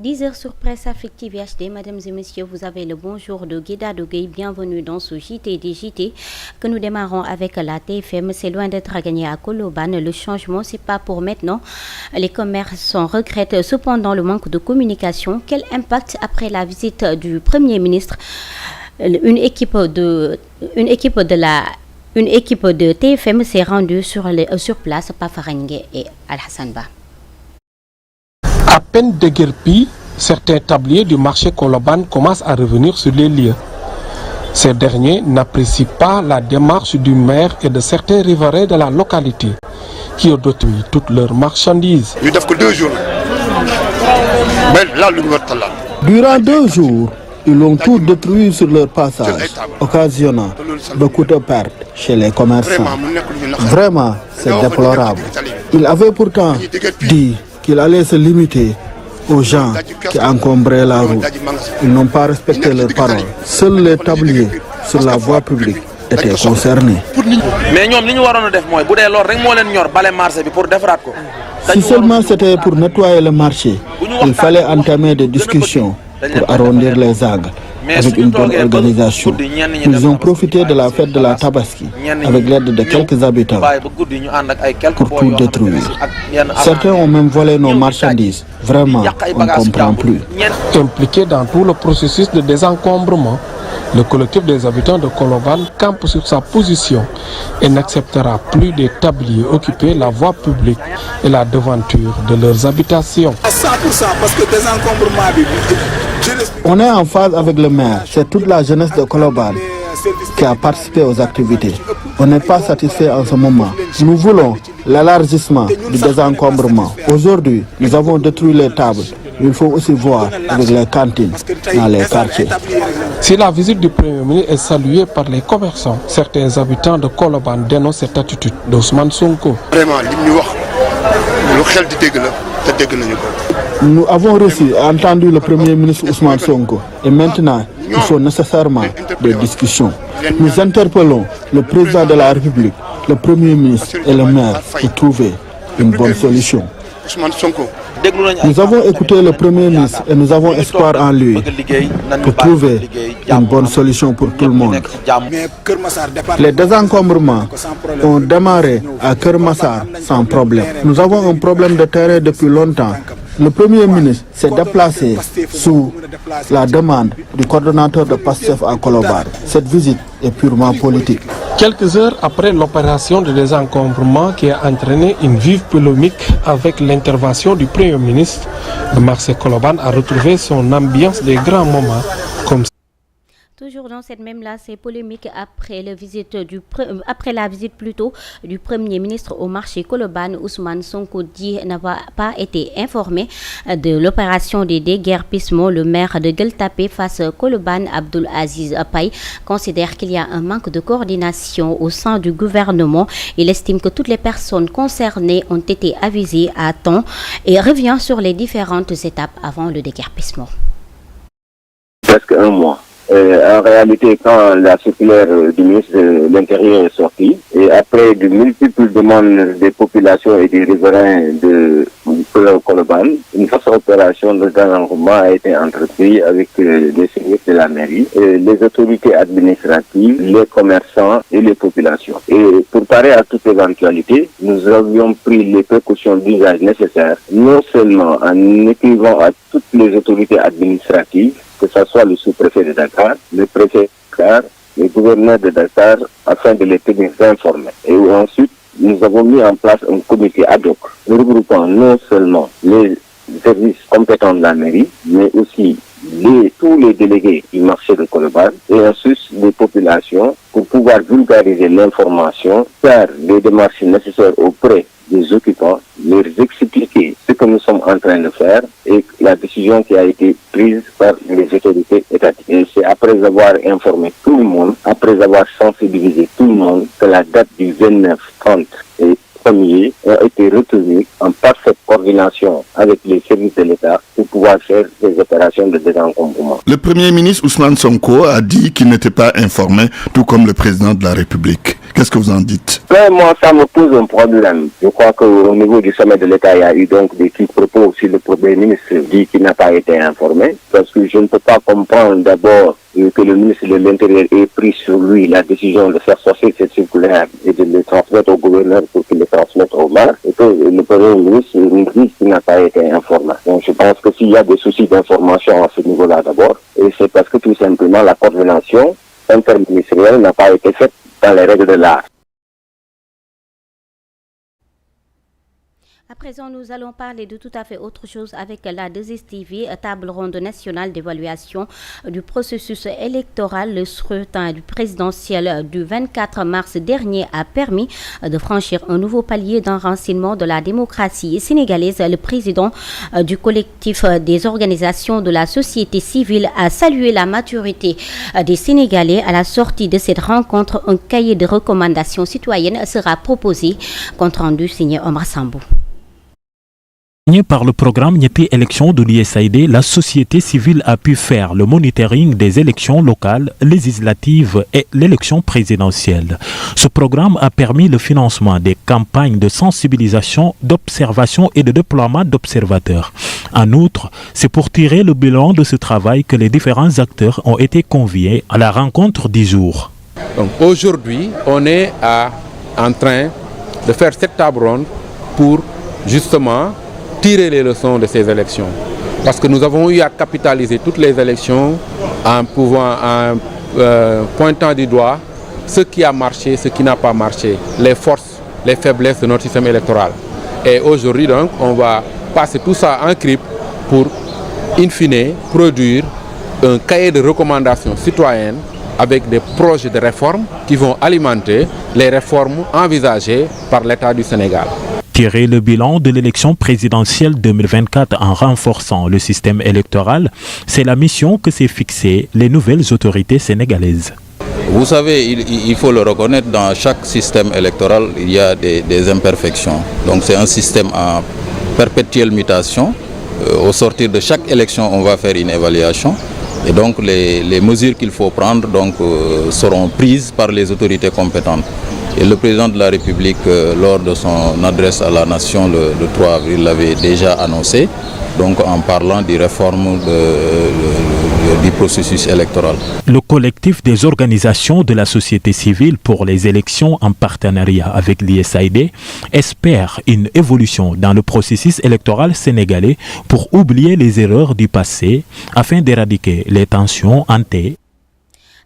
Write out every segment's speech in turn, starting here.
10h sur Presse Afrique TV HD. Mesdames et messieurs, vous avez le bonjour de Guéda Dogué. Bienvenue dans ce JT des JT que nous démarrons avec la TFM. C'est loin d'être à gagner à Colobane. Le changement, c'est pas pour maintenant. Les commerçants regrettent cependant le manque de communication. Quel impact après la visite du Premier ministre? Une équipe de TFM s'est rendue sur place par Farengue et Al-Hassan Ba. À peine déguerpis, certains tabliers du marché Colobane commencent à revenir sur les lieux. Ces derniers n'apprécient pas la démarche du maire et de certains riverains de la localité qui ont détruit toutes leurs marchandises. Durant 2 jours, ils ont tout détruit sur leur passage, occasionnant beaucoup de pertes chez les commerçants. Vraiment, c'est déplorable. Ils avaient pourtant dit qu'il allait se limiter aux gens qui encombraient la route. Ils n'ont pas respecté leurs paroles. Seuls les tabliers sur la voie publique étaient concernés. Si seulement c'était pour nettoyer le marché, il fallait entamer des discussions pour arrondir les angles. Avec une bonne organisation, ils ont profité de la fête de la Tabaski avec l'aide de quelques habitants pour tout détruire. Certains ont même volé nos marchandises. Vraiment, on ne comprend plus. Impliqué dans tout le processus de désencombrement, le collectif des habitants de Colobane campe sur sa position et n'acceptera plus des tabliers occuper la voie publique et la devanture de leurs habitations. À 100% parce que désencombrement. On est en phase avec le maire. C'est toute la jeunesse de Colobane qui a participé aux activités. On n'est pas satisfait en ce moment. Nous voulons l'élargissement du désencombrement. Aujourd'hui, nous avons détruit les tables. Il faut aussi voir avec les cantines dans les quartiers. Si la visite du Premier ministre est saluée par les commerçants, certains habitants de Colobane dénoncent cette attitude d'Ousmane Sonko. Nous avons reçu et entendu le Premier ministre Ousmane Sonko et maintenant il faut nécessairement des discussions. Nous interpellons le président de la République, le Premier ministre et le maire pour trouver une bonne solution. Nous avons écouté le Premier ministre et nous avons espoir en lui pour trouver une bonne solution pour tout le monde. Les désencombrements ont démarré à Kermassar sans problème. Nous avons un problème de terrain depuis longtemps. Le Premier ministre s'est déplacé sous la demande du coordonnateur de PASTEF à Colobane. Cette visite est purement politique. Quelques heures après l'opération de désencombrement qui a entraîné une vive polémique avec l'intervention du Premier ministre, le marché Colobane a retrouvé son ambiance des grands moments comme Toujours dans cette même lancée polémique après la visite du Premier ministre au marché Colobane, Ousmane Sonko dit n'avoir pas été informé de l'opération des déguerpissements. Le maire de Gueule Tapée face Colobane, Abdoul Aziz Paye, considère qu'il y a un manque de coordination au sein du gouvernement. Il estime que toutes les personnes concernées ont été avisées à temps et revient sur les différentes étapes avant le déguerpissement. Presque un mois. En réalité, quand la circulaire du ministre de l'Intérieur est sortie, et après de multiples demandes des populations et des riverains de Colobane, une forte opération de désencombrement a été entreprise avec les services de la mairie, les autorités administratives, les commerçants et les populations. Et pour parer à toute éventualité, nous avions pris les précautions d'usage nécessaires, non seulement en écrivant à toutes les autorités administratives, que ce soit le sous-préfet de Dakar, le préfet de Dakar, le gouverneur de Dakar, afin de les tenir informés. Et ensuite, nous avons mis en place un comité ad hoc, regroupant non seulement les services compétents de la mairie, mais aussi tous les délégués du marché de Colobane et ensuite les populations pour pouvoir vulgariser l'information, faire des démarches nécessaires auprès des occupants, leur expliquer ce que nous sommes en train de faire et la décision qui a été prise par les autorités étatiques. Et c'est après avoir informé tout le monde, après avoir sensibilisé tout le monde, que la date du 29, 30 et 1er a été retenue en parfaite coordination avec les services de l'État pour pouvoir faire des opérations de désencombrement. Le Premier ministre Ousmane Sonko a dit qu'il n'était pas informé, tout comme le président de la République. Qu'est-ce que vous en dites? Moi, ça me pose un problème. Je crois qu'au niveau du sommet de l'État, il y a eu donc des petits propos si le Premier ministre dit qu'il n'a pas été informé. Parce que je ne peux pas comprendre d'abord que le ministre de l'Intérieur ait pris sur lui la décision de faire sortir cette circulaire et de le transmettre au gouverneur pour qu'il le transmette au maire, et que le Premier ministre nous dise qu'il n'a pas été informé. Donc je pense que s'il y a des soucis d'information à ce niveau-là d'abord, et c'est parce que tout simplement la coordination interministérielle n'a pas été faite dans les règles de l'art. À présent, nous allons parler de tout à fait autre chose avec la 2STV, table ronde nationale d'évaluation du processus électoral. Le scrutin du présidentiel du 24 mars dernier a permis de franchir un nouveau palier d'enracinement de la démocratie sénégalaise. Le président du collectif des organisations de la société civile a salué la maturité des Sénégalais. À la sortie de cette rencontre, un cahier de recommandations citoyennes sera proposé. Compte rendu signé Omar Sambou. Par le programme Nyepi élections de l'USAID, la société civile a pu faire le monitoring des élections locales, législatives et l'élection présidentielle. Ce programme a permis le financement des campagnes de sensibilisation, d'observation et de déploiement d'observateurs. En outre, c'est pour tirer le bilan de ce travail que les différents acteurs ont été conviés à la rencontre du jour. Donc aujourd'hui, on est en train de faire cette table ronde pour justement tirer les leçons de ces élections. Parce que nous avons eu à capitaliser toutes les élections en pointant du doigt ce qui a marché, ce qui n'a pas marché, les forces, les faiblesses de notre système électoral. Et aujourd'hui donc, on va passer tout ça en crible pour, in fine, produire un cahier de recommandations citoyennes avec des projets de réforme qui vont alimenter les réformes envisagées par l'État du Sénégal. Tirer le bilan de l'élection présidentielle 2024 en renforçant le système électoral, c'est la mission que s'est fixée les nouvelles autorités sénégalaises. Vous savez, il faut le reconnaître, dans chaque système électoral, il y a des imperfections. Donc c'est un système en perpétuelle mutation. Au sortir de chaque élection, on va faire une évaluation. Et donc les mesures qu'il faut prendre seront prises par les autorités compétentes. Et le président de la République, lors de son adresse à la nation le 3 avril, l'avait déjà annoncé, donc en parlant des réformes du processus électoral. Le collectif des organisations de la société civile pour les élections en partenariat avec l'USAID espère une évolution dans le processus électoral sénégalais pour oublier les erreurs du passé afin d'éradiquer les tensions hantées.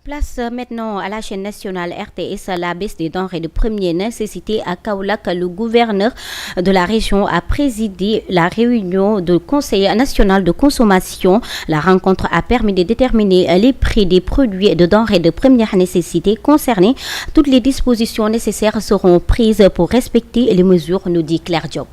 Place maintenant à la chaîne nationale RTS, la baisse des denrées de première nécessité à Kaolack. Le gouverneur de la région a présidé la réunion du Conseil national de consommation. La rencontre a permis de déterminer les prix des produits de denrées de première nécessité concernés. Toutes les dispositions nécessaires seront prises pour respecter les mesures, nous dit Claire Diop.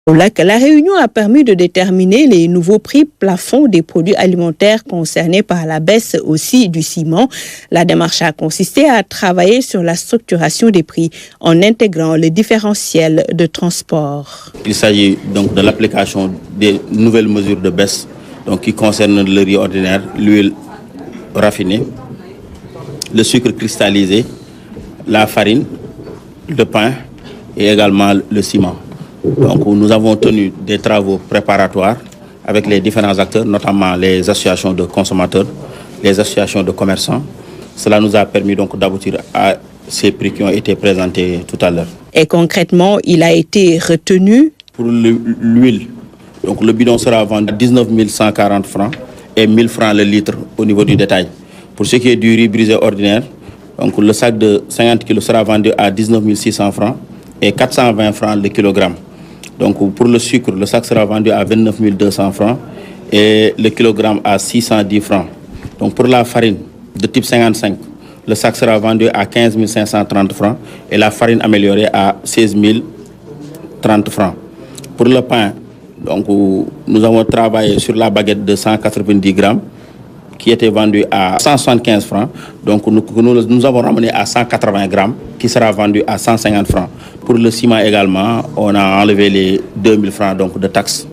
La réunion a permis de déterminer les nouveaux prix plafonds des produits alimentaires concernés par la baisse aussi du ciment. La démarche a consisté à travailler sur la structuration des prix en intégrant le différentiel de transport. Il s'agit donc de l'application des nouvelles mesures de baisse qui concernent le riz ordinaire, l'huile raffinée, le sucre cristallisé, la farine, le pain et également le ciment. Donc nous avons tenu des travaux préparatoires avec les différents acteurs, notamment les associations de consommateurs, les associations de commerçants. Cela nous a permis donc d'aboutir à ces prix qui ont été présentés tout à l'heure. Et concrètement, il a été retenu. Pour l'huile, donc le bidon sera vendu à 19 140 francs et 1000 francs le litre au niveau du détail. Pour ce qui est du riz brisé ordinaire, donc le sac de 50 kg sera vendu à 19 600 francs et 420 francs le kilogramme. Donc pour le sucre, le sac sera vendu à 29 200 francs et le kilogramme à 610 francs. Donc pour la farine de type 55, le sac sera vendu à 15 530 francs et la farine améliorée à 16 030 francs. Pour le pain, donc nous avons travaillé sur la baguette de 190 grammes qui était vendue à 175 francs. Donc nous avons ramené à 180 grammes qui sera vendu à 150 francs. Pour le ciment également, on a enlevé les 2000 francs de taxes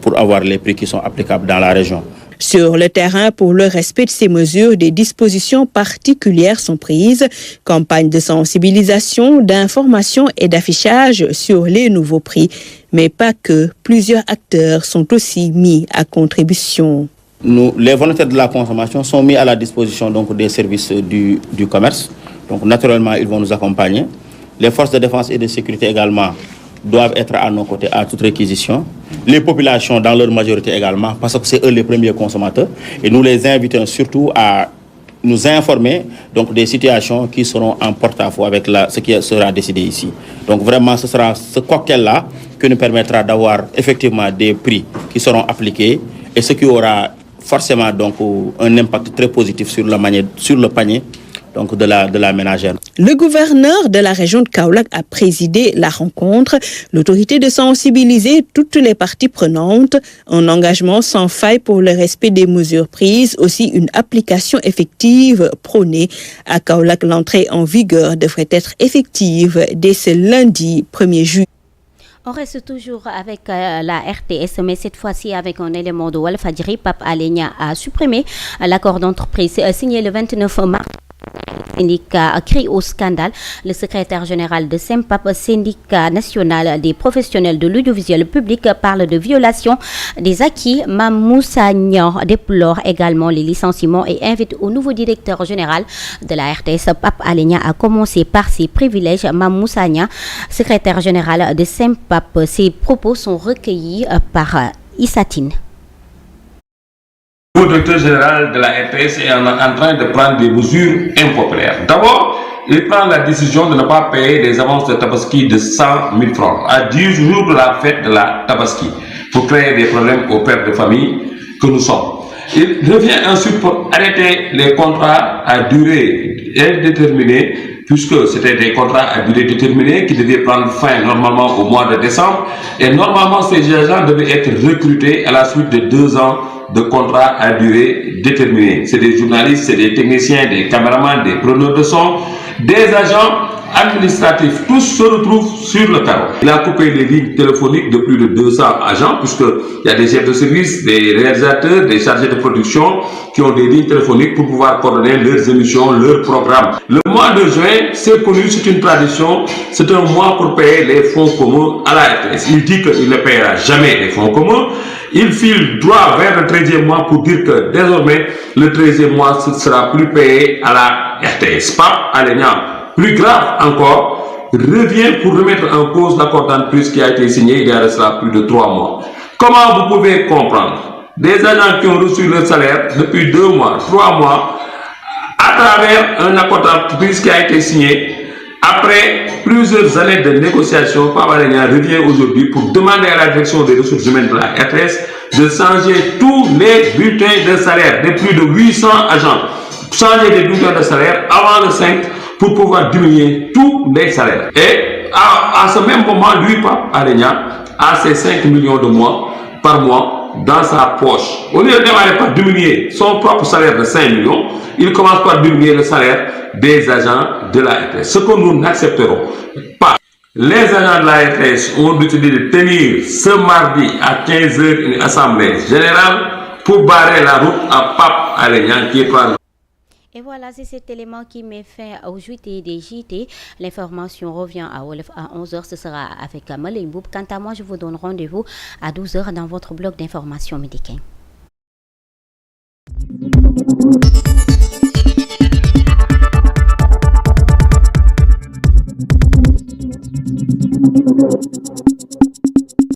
pour avoir les prix qui sont applicables dans la région. Sur le terrain, pour le respect de ces mesures, des dispositions particulières sont prises. Campagne de sensibilisation, d'information et d'affichage sur les nouveaux prix. Mais pas que, plusieurs acteurs sont aussi mis à contribution. Les volontaires de la consommation sont mis à la disposition donc, des services du commerce. Donc naturellement, ils vont nous accompagner. Les forces de défense et de sécurité également doivent être à nos côtés à toute réquisition. Les populations dans leur majorité également, parce que c'est eux les premiers consommateurs. Et nous les invitons surtout à nous informer donc, des situations qui seront en porte-à-faux avec ce qui sera décidé ici. Donc vraiment, ce sera ce cocktail-là qui nous permettra d'avoir effectivement des prix qui seront appliqués et ce qui aura forcément donc, un impact très positif sur le panier donc de la ménagère. Le gouverneur de la région de Kaolack a présidé la rencontre. L'autorité de sensibiliser toutes les parties prenantes, un engagement sans faille pour le respect des mesures prises, aussi une application effective prônée. À Kaolack, l'entrée en vigueur devrait être effective dès ce lundi 1er juillet. On reste toujours avec la RTS, mais cette fois-ci avec un élément de Walfadjri. Pape Alé Niang a supprimé l'accord d'entreprise signé le 29 mars. Syndicat crie au scandale. Le secrétaire général de SEMPAP, syndicat national des professionnels de l'audiovisuel public, parle de violation des acquis. Mame Moussa Niang déplore également les licenciements et invite au nouveau directeur général de la RTS, Pape Alé Niang, à commencer par ses privilèges. Mame Moussa Niang, secrétaire général de SEMPAP, ses propos sont recueillis par Issatine. Le directeur général de la RTS est en train de prendre des mesures impopulaires. D'abord, il prend la décision de ne pas payer des avances de Tabaski de 100 000 francs à 10 jours de la fête de la Tabaski pour créer des problèmes aux pères de famille que nous sommes. Il revient ensuite pour arrêter les contrats à durée indéterminée, puisque c'était des contrats à durée déterminée qui devaient prendre fin normalement au mois de décembre. Et normalement, ces agents devaient être recrutés à la suite de 2 ans de contrats à durée déterminée. C'est des journalistes, c'est des techniciens, des caméramans, des preneurs de son, des agents administratifs. Tous se retrouvent sur le carreau. Il a coupé les lignes téléphoniques de plus de 200 agents, puisqu'il y a des chefs de service, des réalisateurs, des chargés de production qui ont des lignes téléphoniques pour pouvoir coordonner leurs émissions, leurs programmes. Le mois de juin, c'est connu, c'est une tradition, c'est un mois pour payer les fonds communs à la RTS. Il dit qu'il ne paiera jamais les fonds communs. Il file droit vers le 13e mois pour dire que désormais, le 13e mois ne sera plus payé à la RTS. Pape Alé Niang, plus grave encore, revient pour remettre en cause l'accord d'entreprise qui a été signé il y a de cela plus de 3 mois. Comment vous pouvez comprendre des agents qui ont reçu leur salaire depuis 2 mois, 3 mois, à travers un accord d'entreprise qui a été signé après plusieurs années de négociations? Pape Alé Niang revient aujourd'hui pour demander à la direction des ressources humaines de la RTS de changer tous les bulletins de salaire de plus de 800 agents. Changer les bulletins de salaire avant le 5 pour pouvoir diminuer tous les salaires. Et à ce même moment, lui, Pape Alé Niang, a ses 5 millions de mois par mois dans sa poche. Au lieu de démarrer par diminuer son propre salaire de 5 millions, il commence par diminuer le salaire des agents de la RTS. Ce que nous n'accepterons pas. Les agents de la RTS ont décidé de tenir ce mardi à 15h une assemblée générale pour barrer la route à Pape Alé Niang qui est prendre. Et voilà, c'est cet élément qui met fin au JT des JT. L'information revient à Wolof à 11h. Ce sera avec Malé Mboub. Quant à moi, je vous donne rendez-vous à 12h dans votre bloc d'information médicale.